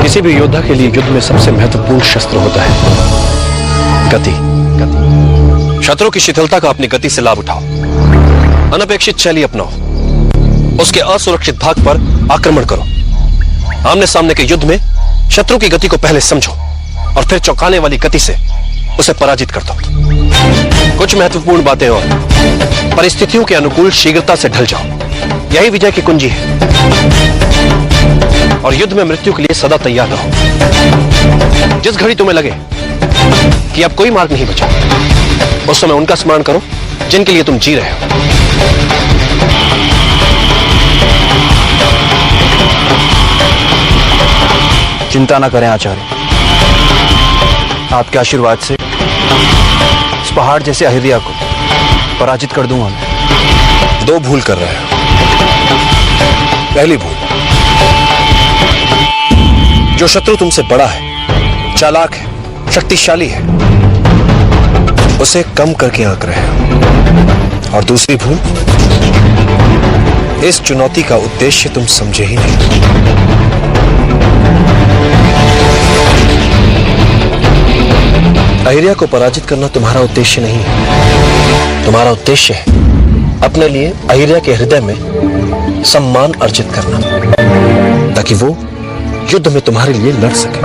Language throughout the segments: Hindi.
किसी भी योद्धा के लिए युद्ध में सबसे महत्वपूर्ण शस्त्र होता है गति। शत्रु की शिथिलता का अपनी गति से लाभ उठाओ, अनपेक्षित शैली अपनाओ, उसके असुरक्षित भाग पर आक्रमण करो। आमने सामने के युद्ध में शत्रु की गति को पहले समझो और फिर चौंकाने वाली गति से उसे पराजित कर दो। कुछ महत्वपूर्ण बातें और परिस्थितियों के अनुकूल शीघ्रता से ढल जाओ, यही विजय की कुंजी है। और युद्ध में मृत्यु के लिए सदा तैयार रहो। जिस घड़ी तुम्हें लगे कि अब कोई मार्ग नहीं बचा, उस समय उनका स्मरण करो जिनके लिए तुम जी रहे हो। चिंता न करें आचार्य, आपके आशीर्वाद से इस पहाड़ जैसे अहिल्या को पराजित कर दूंगा मैं। दो भूल कर रहे हो। पहली भूल, जो शत्रु तुमसे बड़ा है, चालाक है, शक्तिशाली है, उसे कम करके आंक रहे हो। और दूसरी भूल, इस चुनौती का उद्देश्य तुम समझे ही नहीं। अहिल्या को पराजित करना तुम्हारा उद्देश्य नहीं है। तुम्हारा उद्देश्य है अपने लिए अहिल्या के हृदय में सम्मान अर्जित करना, ताकि वो युद्ध में तुम्हारे लिए लड़ सके।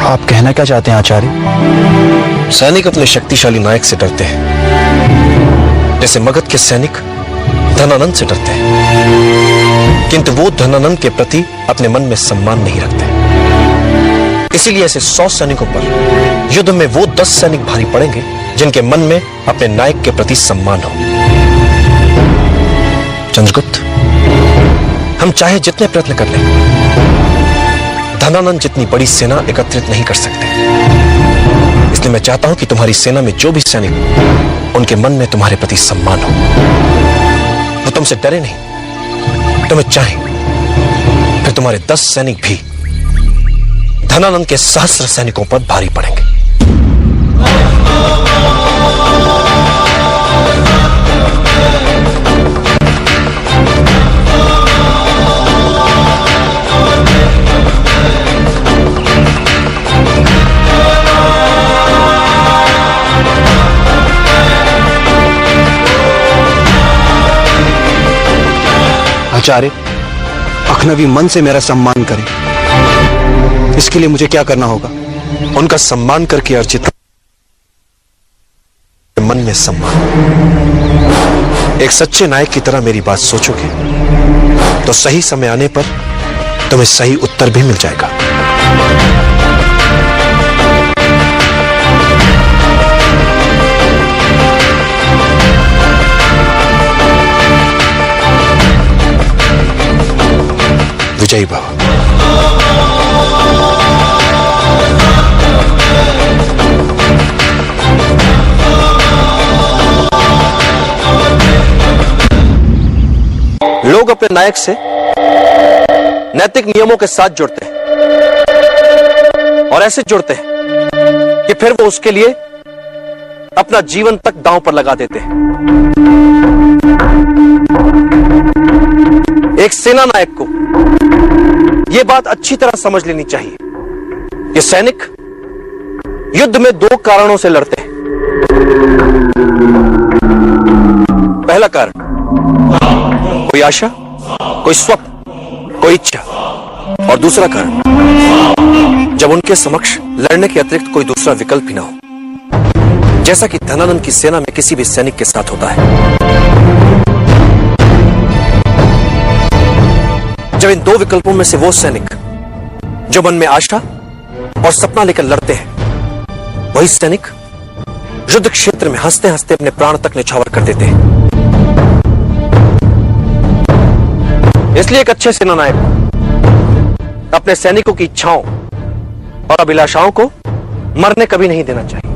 आप कहना क्या चाहते हैं आचार्य? सैनिक अपने शक्तिशाली नायक से डरते हैं, जैसे मगध के सैनिक धनानंद से डरते हैं, किंतु वो धनानंद के प्रति अपने मन में सम्मान नहीं रखते। इसीलिए ऐसे 100 सैनिकों पर युद्ध में वो 10 सैनिक भारी पड़ेंगे जिनके मन में अपने नायक के प्रति सम्मान हो। चंद्रगुप्त, हम चाहे जितने प्रयत्न कर लें, धनानंद जितनी बड़ी सेना एकत्रित नहीं कर सकते। इसलिए मैं चाहता हूं कि तुम्हारी सेना में जो भी सैनिक, उनके मन में तुम्हारे प्रति सम्मान हो। वो तुमसे डरे नहीं, तुम्हें चाहे, फिर तुम्हारे 10 सैनिक भी धनानंद के सहस्र सैनिकों पर भारी पड़ेंगे। आचार्य, अखनवी मन से मेरा सम्मान करें। इसके लिए मुझे क्या करना होगा? उनका सम्मान करके अर्जित मन में सम्मान। एक सच्चे नायक की तरह मेरी बात सोचोगे तो सही समय आने पर तुम्हें सही उत्तर भी मिल जाएगा। विजयी भव। लोग अपने नायक से नैतिक नियमों के साथ जुड़ते हैं और ऐसे जुड़ते हैं कि फिर वो उसके लिए अपना जीवन तक दांव पर लगा देते हैं। एक सेना नायक को यह बात अच्छी तरह समझ लेनी चाहिए कि सैनिक युद्ध में 2 कारणों से लड़ते हैं। पहला कारण, कोई आशा, कोई स्वप्न, कोई इच्छा। और दूसरा कारण, जब उनके समक्ष लड़ने के अतिरिक्त कोई दूसरा विकल्प ही ना हो, जैसा कि धनानंद की सेना में किसी भी सैनिक के साथ होता है। जब इन 2 विकल्पों में से वो सैनिक जो मन में आशा और सपना लेकर लड़ते हैं, वही सैनिक युद्ध क्षेत्र में हंसते हंसते अपने प्राण तक न्यौछावर कर देते हैं। इसलिए एक अच्छे सेनानायक अपने सैनिकों की इच्छाओं और अभिलाषाओं को मरने कभी नहीं देना चाहिए।